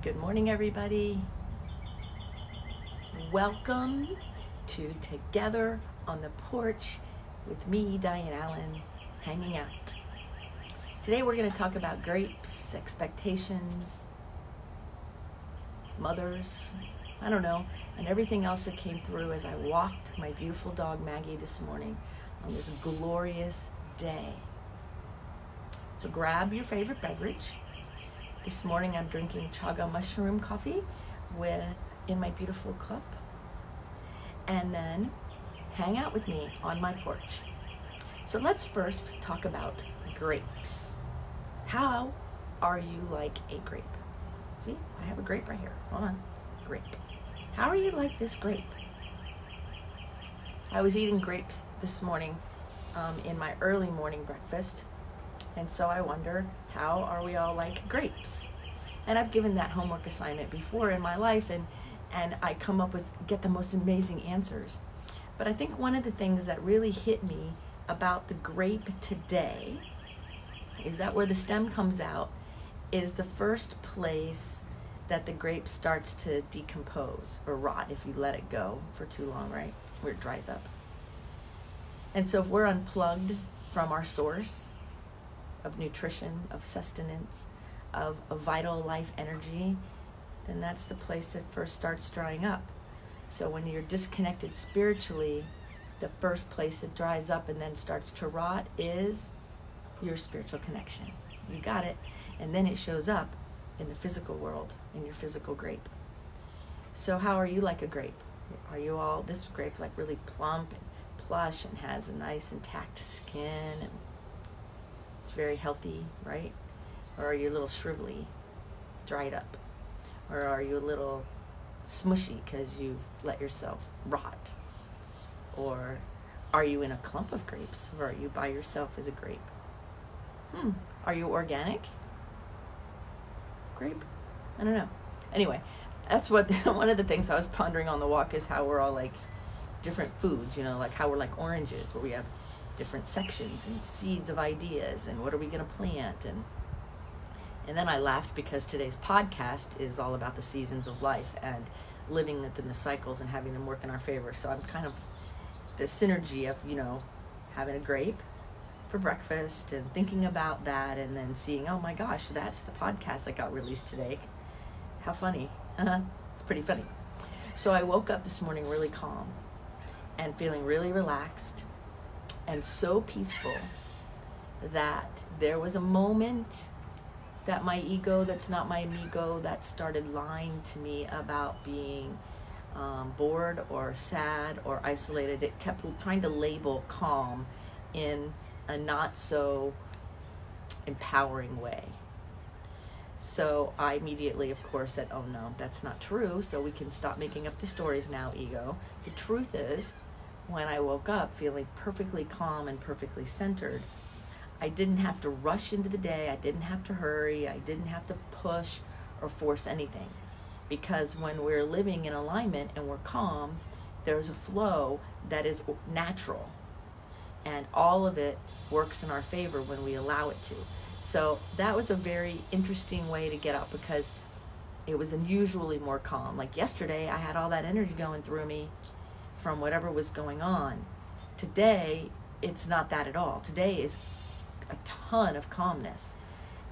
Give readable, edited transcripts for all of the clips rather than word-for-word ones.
Good morning, everybody. Welcome to Together on the Porch with me, Diane Allen, hanging out. Today we're going to talk about grapes, expectations, mothers, I don't know, and everything else that came through as I walked my beautiful dog Maggie this morning on this glorious day. So grab your favorite beverage. This morning I'm drinking chaga mushroom coffee in my beautiful cup. And then hang out with me on my porch. So let's first talk about grapes. How are you like a grape? See, I have a grape right here. Hold on. Grape. How are you like this grape? I was eating grapes this morning in my early morning breakfast. And so I wonder, how are we all like grapes? And I've given that homework assignment before in my life, and I get the most amazing answers. But I think one of the things that really hit me about the grape today is that where the stem comes out is the first place that the grape starts to decompose or rot if you let it go for too long, right? Where it dries up. And so if we're unplugged from our source of nutrition, of sustenance, of a vital life energy, then that's the place that first starts drying up. So when you're disconnected spiritually, the first place that dries up and then starts to rot is your spiritual connection. You got it. And then it shows up in the physical world, in your physical grape. So how are you like a grape? Are you all, this grape's like really plump and plush and has a nice intact skin and it's very healthy, right? Or are you a little shrivelly, dried up? Or are you a little smushy because you've let yourself rot? Or are you in a clump of grapes? Or are you by yourself as a grape? Are you organic grape? I don't know. Anyway, that's what one of the things I was pondering on the walk is how we're all like different foods, like how we're like oranges, where we have different sections and seeds of ideas and what are we going to plant, and then I laughed because today's podcast is all about the seasons of life and living within the cycles and having them work in our favor. So I'm kind of the synergy of having a grape for breakfast and thinking about that and then seeing, oh my gosh, that's the podcast that got released today. How funny. It's pretty funny. So I woke up this morning really calm and feeling really relaxed and so peaceful that there was a moment that my ego that's not my amigo that started lying to me about being bored or sad or isolated. It kept trying to label calm in a not so empowering way. So I immediately, of course, said, oh no, that's not true. So we can stop making up the stories now, ego. The truth is, when I woke up feeling perfectly calm and perfectly centered, I didn't have to rush into the day. I didn't have to hurry. I didn't have to push or force anything. Because when we're living in alignment and we're calm, there's a flow that is natural. And all of it works in our favor when we allow it to. So that was a very interesting way to get up because it was unusually more calm. Like yesterday, I had all that energy going through me from whatever was going on. Today, it's not that at all. Today is a ton of calmness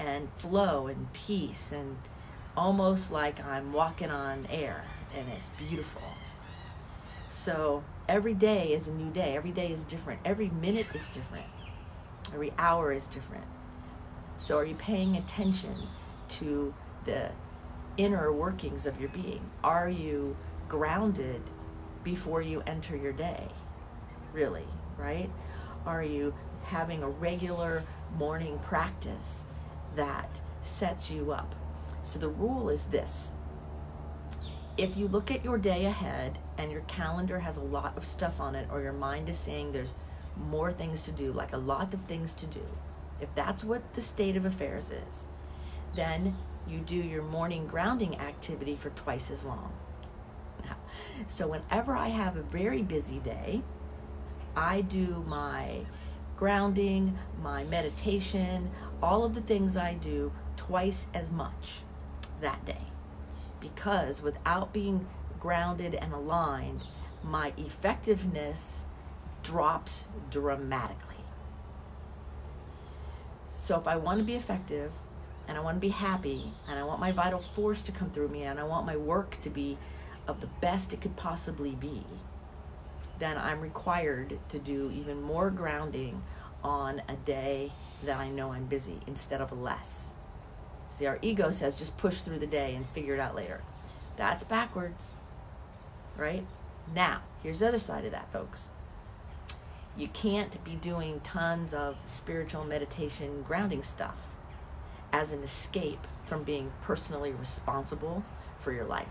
and flow and peace and almost like I'm walking on air, and it's beautiful. So every day is a new day. Every day is different. Every minute is different. Every hour is different. So are you paying attention to the inner workings of your being? Are you grounded before you enter your day? Really, right? Are you having a regular morning practice that sets you up? So the rule is this. If you look at your day ahead and your calendar has a lot of stuff on it, or your mind is saying there's more things to do, like a lot of things to do, if that's what the state of affairs is, then you do your morning grounding activity for twice as long. So whenever I have a very busy day, I do my grounding, my meditation, all of the things I do twice as much that day. because without being grounded and aligned, my effectiveness drops dramatically. So if I want to be effective, and I want to be happy, and I want my vital force to come through me, and I want my work to be of the best it could possibly be, then I'm required to do even more grounding on a day that I know I'm busy instead of less. See, our ego says just push through the day and figure it out later. That's backwards, right? Now, here's the other side of that, folks. You can't be doing tons of spiritual meditation grounding stuff as an escape from being personally responsible for your life.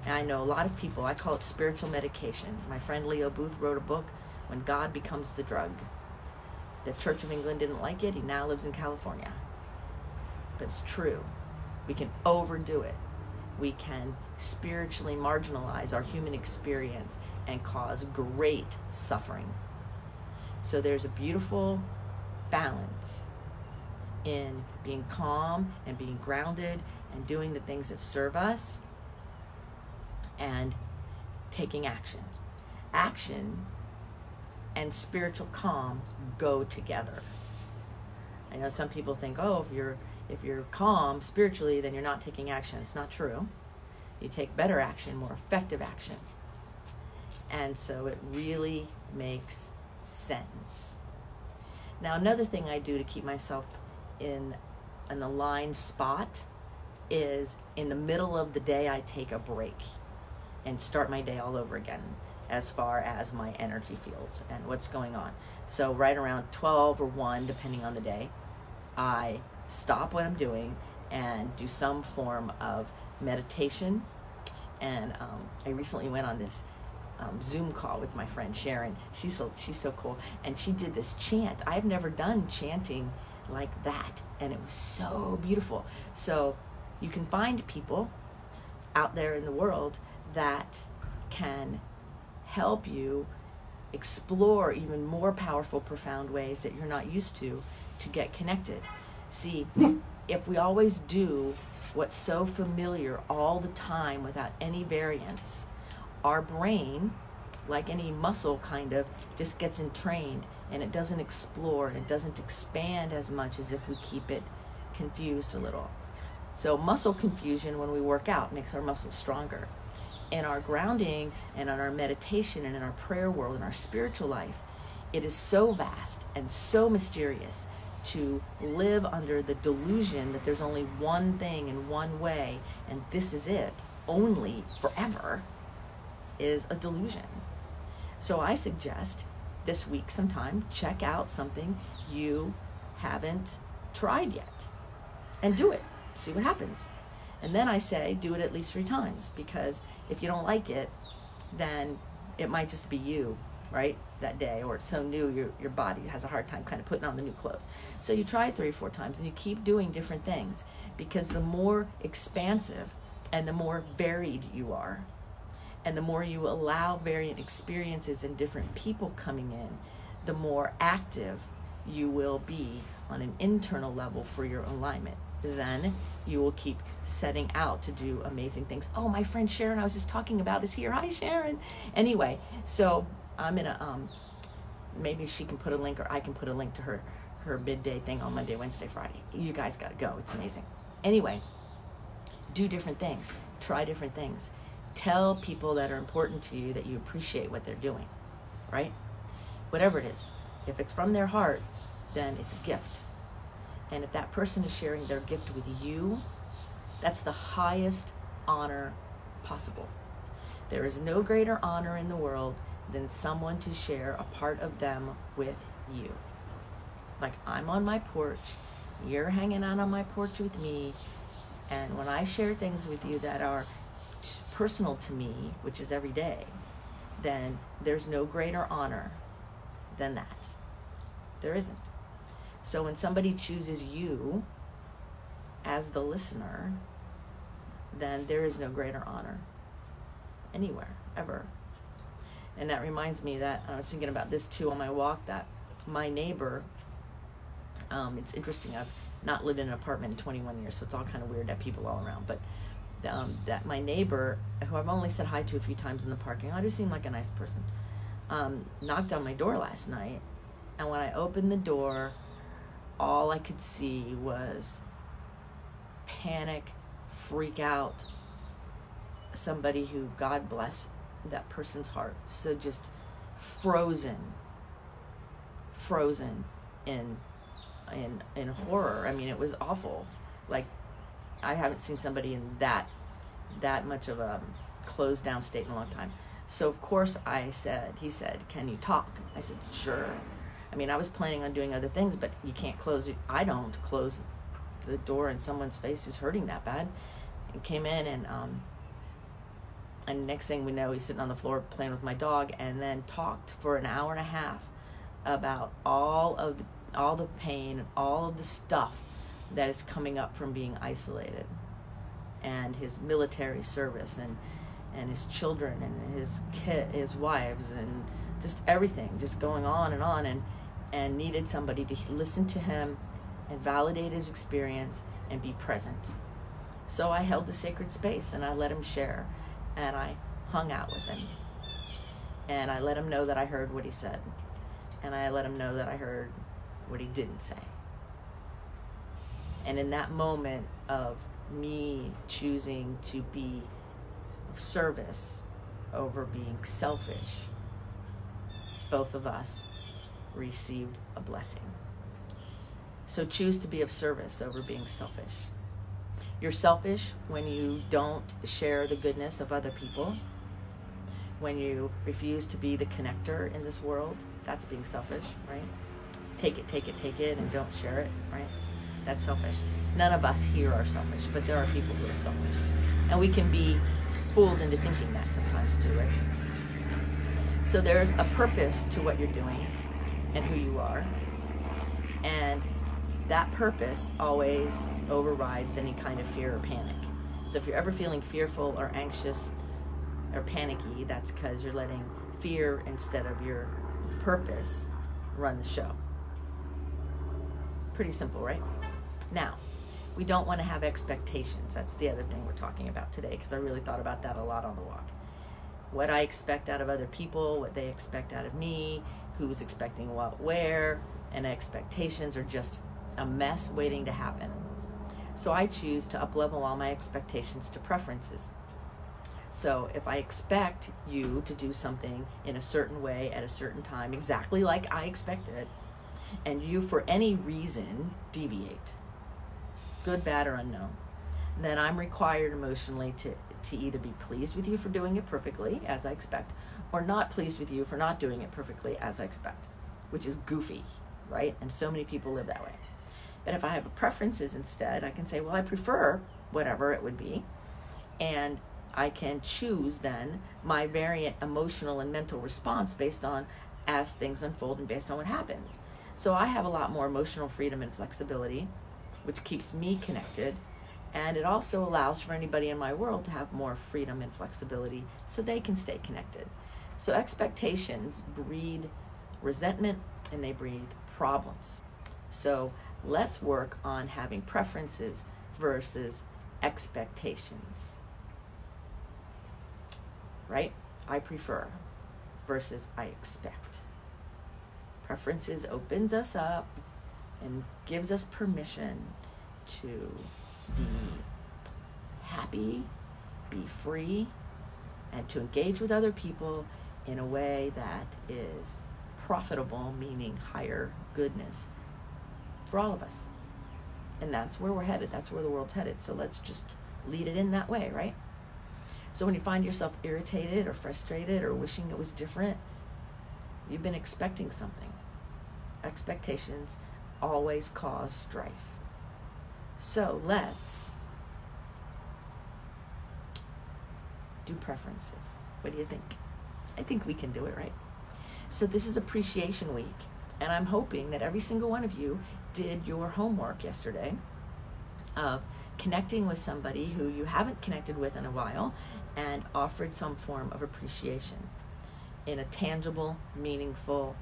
And I know a lot of people, I call it spiritual medication. My friend Leo Booth wrote a book, When God Becomes the Drug. The Church of England didn't like it. He now lives in California. But it's true. We can overdo it. We can spiritually marginalize our human experience and cause great suffering. So there's a beautiful balance in being calm and being grounded and doing the things that serve us and taking action. Action and spiritual calm go together. I know some people think, oh, if you're calm spiritually, then you're not taking action. It's not true. You take better action, more effective action. And so it really makes sense. Now, another thing I do to keep myself in an aligned spot is in the middle of the day, I take a break and start my day all over again as far as my energy fields and what's going on. So right around 12 or 1, depending on the day, I stop what I'm doing and do some form of meditation. And I recently went on this Zoom call with my friend Sharon. She's so cool. And she did this chant. I've never done chanting like that. And it was so beautiful. So you can find people out there in the world that can help you explore even more powerful, profound ways that you're not used to get connected. See, if we always do what's so familiar all the time without any variance, our brain, like any muscle kind of, just gets entrained and it doesn't explore and it doesn't expand as much as if we keep it confused a little. So muscle confusion when we work out makes our muscles stronger. In our grounding and in our meditation and in our prayer world and our spiritual life, it is so vast and so mysterious to live under the delusion that there's only one thing and one way and this is it, only forever, is a delusion. So I suggest this week sometime, check out something you haven't tried yet and do it. See what happens. And then I say, do it at least 3 times, because if you don't like it, then it might just be you, right, that day, or it's so new your body has a hard time kind of putting on the new clothes. So you try it 3 or 4 times and you keep doing different things, because the more expansive and the more varied you are, and the more you allow variant experiences and different people coming in, the more active you will be on an internal level for your alignment. Then you will keep setting out to do amazing things. Oh, my friend Sharon I was just talking about is here. Hi, Sharon. Anyway, so I'm in a, maybe she can put a link, or I can put a link to her midday thing on Monday, Wednesday, Friday. You guys got to go. It's amazing. Anyway, do different things. Try different things. Tell people that are important to you that you appreciate what they're doing, right? Whatever it is. If it's from their heart, then it's a gift. And if that person is sharing their gift with you, that's the highest honor possible. There is no greater honor in the world than someone to share a part of them with you. Like, I'm on my porch, you're hanging out on my porch with me, and when I share things with you that are personal to me, which is every day, then there's no greater honor than that. There isn't. So when somebody chooses you as the listener, then there is no greater honor anywhere, ever. And that reminds me that I was thinking about this too on my walk, that my neighbor, it's interesting, I've not lived in an apartment in 21 years, so it's all kind of weird to have people all around. But that my neighbor, who I've only said hi to a few times in the parking lot, who seemed like a nice person, knocked on my door last night. And when I opened the door, all I could see was panic, freak out, somebody who, God bless that person's heart, so just frozen in horror. I mean, it was awful. Like, I haven't seen somebody in that much of a closed down state in a long time. So of course he said, "Can you talk?" I said, "Sure." I mean, I was planning on doing other things, but you can't close it. I don't close the door in someone's face who's hurting that bad. And came in, and next thing we know, he's sitting on the floor playing with my dog, and then talked for an hour and a half about all the pain and all of the stuff that is coming up from being isolated, and his military service, and his children, and his wives, and just everything, just going on, and needed somebody to listen to him and validate his experience and be present. So I held the sacred space, and I let him share, and I hung out with him, and I let him know that I heard what he said, and I let him know that I heard what he didn't say. And in that moment of me choosing to be of service over being selfish, both of us received a blessing. So choose to be of service over being selfish. You're selfish when you don't share the goodness of other people, when you refuse to be the connector in this world. That's being selfish, right? Take it, and don't share it, right? That's selfish. None of us here are selfish, but there are people who are selfish. And we can be fooled into thinking that sometimes too, right? So there's a purpose to what you're doing and who you are. And that purpose always overrides any kind of fear or panic. So if you're ever feeling fearful or anxious or panicky, that's because you're letting fear instead of your purpose run the show. Pretty simple, right? Now, we don't want to have expectations. That's the other thing we're talking about today, because I really thought about that a lot on the walk. What I expect out of other people, what they expect out of me, who's expecting what, where, and expectations are just a mess waiting to happen. So I choose to up-level all my expectations to preferences. So if I expect you to do something in a certain way at a certain time, exactly like I expect it, and you for any reason deviate, good, bad, or unknown, then I'm required emotionally to either be pleased with you for doing it perfectly as I expect, or not pleased with you for not doing it perfectly as I expect, which is goofy, right? And so many people live that way. But if I have preferences instead, I can say, well, I prefer whatever it would be, and I can choose then my variant emotional and mental response based on as things unfold and based on what happens. So I have a lot more emotional freedom and flexibility, which keeps me connected, and it also allows for anybody in my world to have more freedom and flexibility so they can stay connected. So expectations breed resentment, and they breed problems. So let's work on having preferences versus expectations. Right? I prefer versus I expect. Preferences opens us up and gives us permission to be happy, be free, and to engage with other people in a way that is profitable, meaning higher goodness for all of us. And that's where we're headed. That's where the world's headed. So let's just lead it in that way, right? So when you find yourself irritated or frustrated or wishing it was different, you've been expecting something. Expectations always cause strife. So let's do preferences. What do you think? I think we can do it, right? So this is Appreciation Week, and I'm hoping that every single one of you did your homework yesterday of connecting with somebody who you haven't connected with in a while and offered some form of appreciation in a tangible, meaningful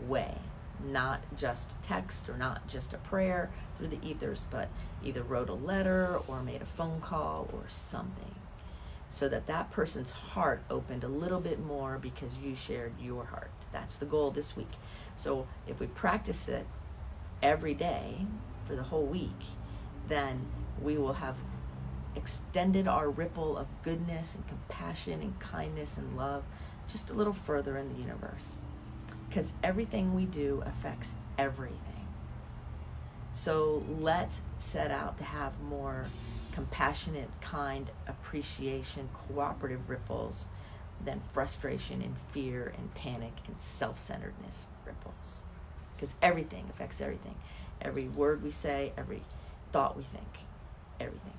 way. not just text or not just a prayer through the ethers, but either wrote a letter or made a phone call or something, so that that person's heart opened a little bit more because you shared your heart. That's the goal this week. So if we practice it every day for the whole week, then we will have extended our ripple of goodness and compassion and kindness and love just a little further in the universe. Because everything we do affects everything. So let's set out to have more compassionate, kind, appreciation, cooperative ripples than frustration and fear and panic and self-centeredness ripples. Because everything affects everything. Every word we say, every thought we think, everything.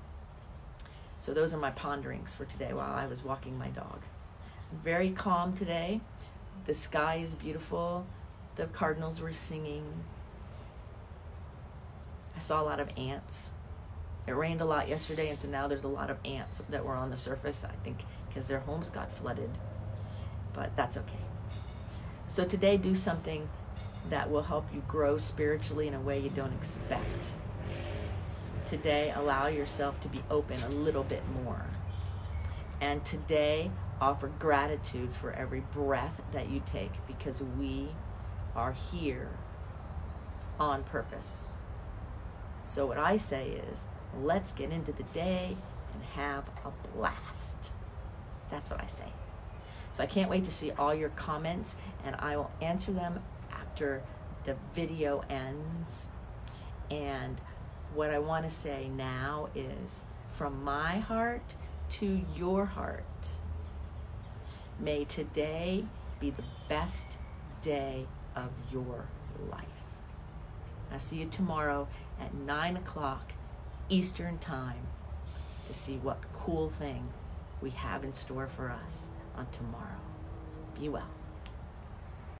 So those are my ponderings for today while I was walking my dog. I'm very calm today. The sky is beautiful. The cardinals were singing. I saw a lot of ants. It rained a lot yesterday, and so now there's a lot of ants that were on the surface, I think, because their homes got flooded. But that's okay. So today, do something that will help you grow spiritually in a way you don't expect. Today, allow yourself to be open a little bit more. And today, offer gratitude for every breath that you take, because we are here on purpose. So what I say is, let's get into the day and have a blast. That's what I say. So I can't wait to see all your comments, and I will answer them after the video ends. And what I want to say now is, from my heart to your heart, may today be the best day of your life. I'll see you tomorrow at 9 o'clock Eastern Time to see what cool thing we have in store for us on tomorrow. Be well.